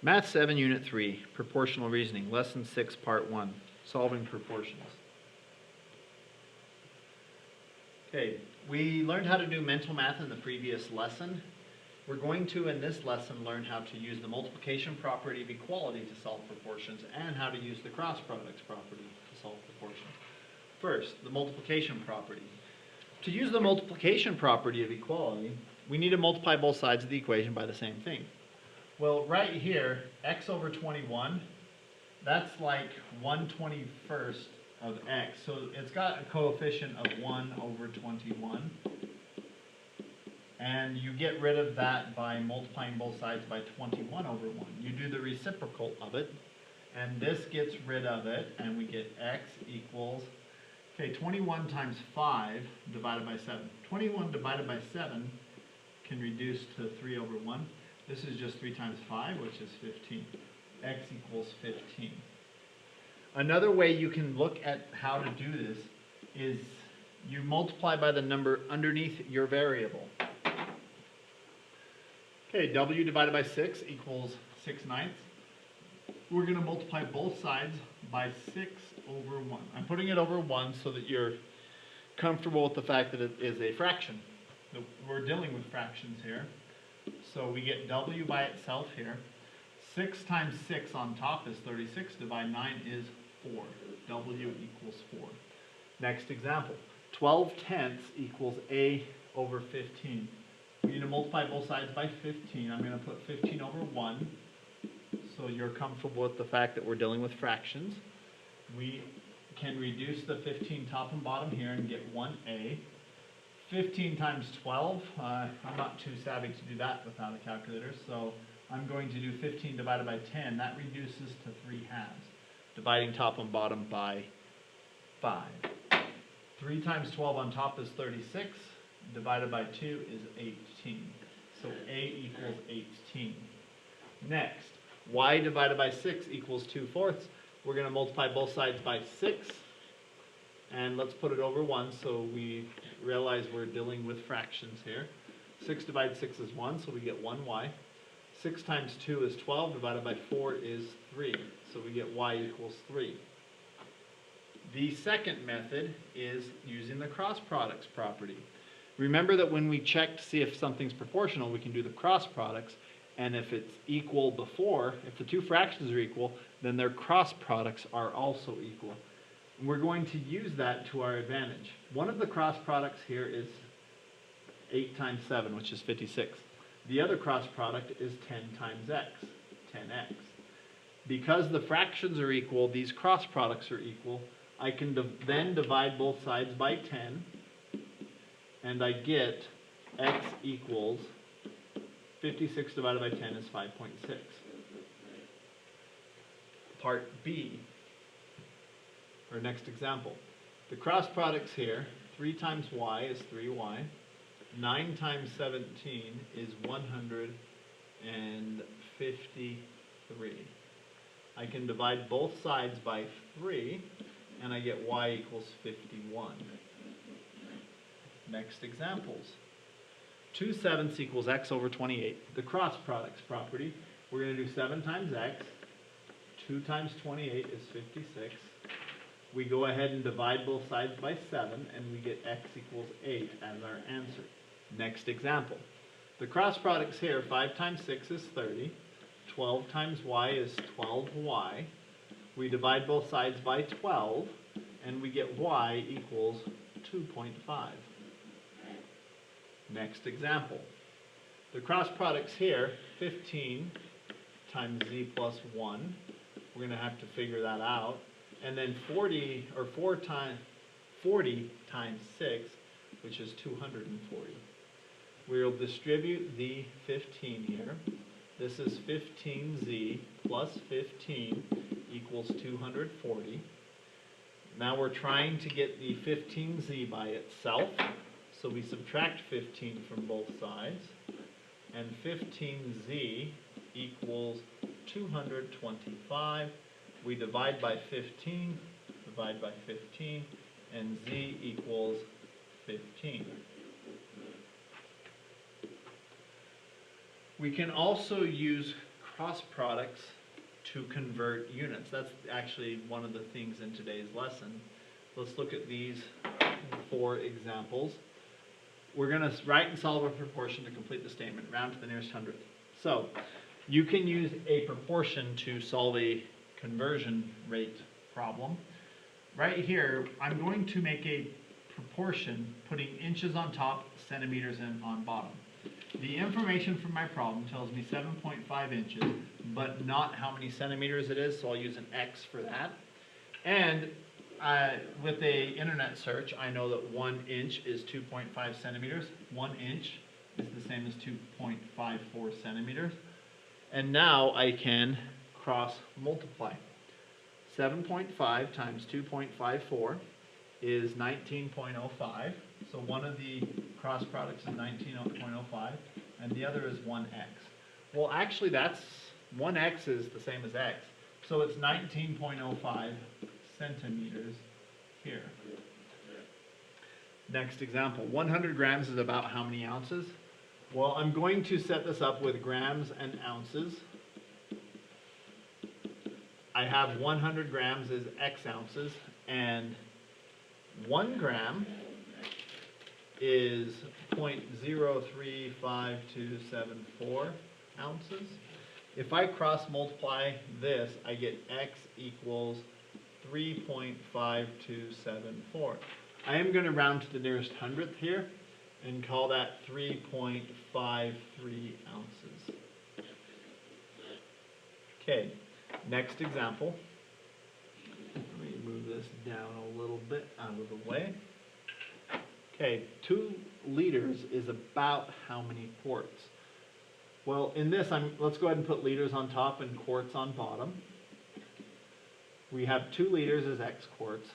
Math 7, Unit 3, Proportional Reasoning, Lesson 6, Part 1, Solving Proportions. Okay, we learned how to do mental math in the previous lesson. We're going to, in this lesson, learn how to use the multiplication property of equality to solve proportions and how to use the cross products property to solve proportions. First, the multiplication property. To use the multiplication property of equality, we need to multiply both sides of the equation by the same thing. Well, right here, x over 21, that's like 1/21st of x. So it's got a coefficient of 1 over 21. And you get rid of that by multiplying both sides by 21 over 1. You do the reciprocal of it, and this gets rid of it, and we get x equals, okay, 21 times 5 divided by 7. 21 divided by 7 can reduce to 3 over 1. This is just 3 times 5, which is 15. X equals 15. Another way you can look at how to do this is you multiply by the number underneath your variable. Okay, w divided by 6 equals 6/9. We're going to multiply both sides by 6 over 1. I'm putting it over 1 so that you're comfortable with the fact that it is a fraction. We're dealing with fractions here. So we get w by itself here. 6 times 6 on top is 36. Divide 9 is 4. W equals 4. Next example. 12/10 equals a over 15. We need to multiply both sides by 15. I'm going to put 15 over 1. So you're comfortable with the fact that we're dealing with fractions. We can reduce the 15 top and bottom here and get 1a. 15 times 12, I'm not too savvy to do that without a calculator, so I'm going to do 15 divided by 10. That reduces to 3/2, dividing top and bottom by 5. 3 times 12 on top is 36, divided by 2 is 18. So a equals 18. Next, y divided by 6 equals 2/4. We're going to multiply both sides by 6. And let's put it over 1 so we realize we're dealing with fractions here. 6 divided 6 is 1, so we get 1y. 6 times 2 is 12, divided by 4 is 3. So we get y equals 3. The second method is using the cross products property. Remember that when we check to see if something's proportional, we can do the cross products. And if it's equal before, if the two fractions are equal, then their cross products are also equal. We're going to use that to our advantage. One of the cross products here is 8 times 7, which is 56. The other cross product is 10 times x, 10x. Because the fractions are equal, these cross products are equal, I can then divide both sides by 10, and I get x equals 56 divided by 10 is 5.6. Part B. Our next example. The cross products here, 3 times y is 3y, 9 times 17 is 153. I can divide both sides by 3, and I get y equals 51. Next examples. 2/7 equals x over 28. The cross products property, we're going to do 7 times x. 2 times 28 is 56. We go ahead and divide both sides by 7, and we get x equals 8 as our answer. Next example. The cross products here, 5 times 6 is 30. 12 times y is 12y. We divide both sides by 12, and we get y equals 2.5. Next example. The cross products here, 15 times z plus 1. We're going to have to figure that out. And then 40 times 6, which is 240. We'll distribute the 15 here. This is 15z plus 15 equals 240. Now we're trying to get the 15z by itself. So we subtract 15 from both sides. And 15z equals 225. We divide by 15, and z equals 15. We can also use cross products to convert units. That's actually one of the things in today's lesson. Let's look at these 4 examples. We're going to write and solve a proportion to complete the statement, round to the nearest hundredth. So you can use a proportion to solve a conversion rate problem. Right here, I'm going to make a proportion putting inches on top, centimeters on bottom. The information from my problem tells me 7.5 inches, but not how many centimeters it is, so I'll use an X for that. And with a internet search, I know that 1 inch is 2.5 centimeters. 1 inch is the same as 2.54 centimeters. And now I can cross multiply. 7.5 times 2.54 is 19.05. So one of the cross products is 19.05 and the other is 1x. Well, actually that's 1x is the same as x. So it's 19.05 centimeters here. Next example, 100 grams is about how many ounces? Well, I'm going to set this up with grams and ounces. I have 100 grams is x ounces, and 1 gram is 0.035274 ounces. If I cross multiply this, I get x equals 3.5274. I am going to round to the nearest hundredth here and call that 3.53 ounces. Okay, next example. Let me move this down a little bit out of the way. Okay, 2 liters is about how many quarts? Well, in this, let's go ahead and put liters on top and quarts on bottom. We have 2 liters is x quarts,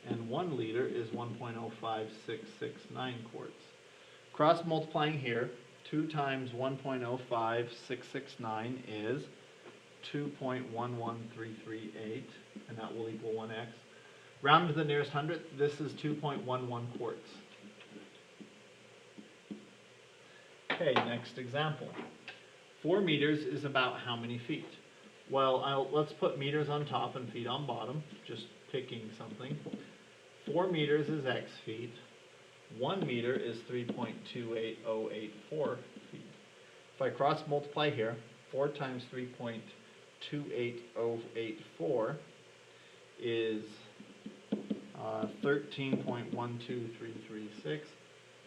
and 1 liter is 1.05669 quarts. Cross multiplying here, 2 times 1.05669 is 2.11338, and that will equal 1x. Round to the nearest hundredth, this is 2.11 quarts. Okay, next example. 4 meters is about how many feet? Well, let's put meters on top and feet on bottom, just picking something. 4 meters is x feet. 1 meter is 3.28084 feet. If I cross multiply here, 4 times 3.28084 is 13.12336.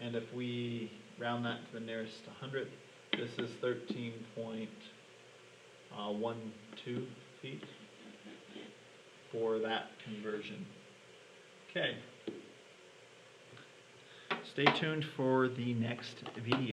And if we round that to the nearest hundredth, this is 13.12 feet for that conversion. Okay. Stay tuned for the next video.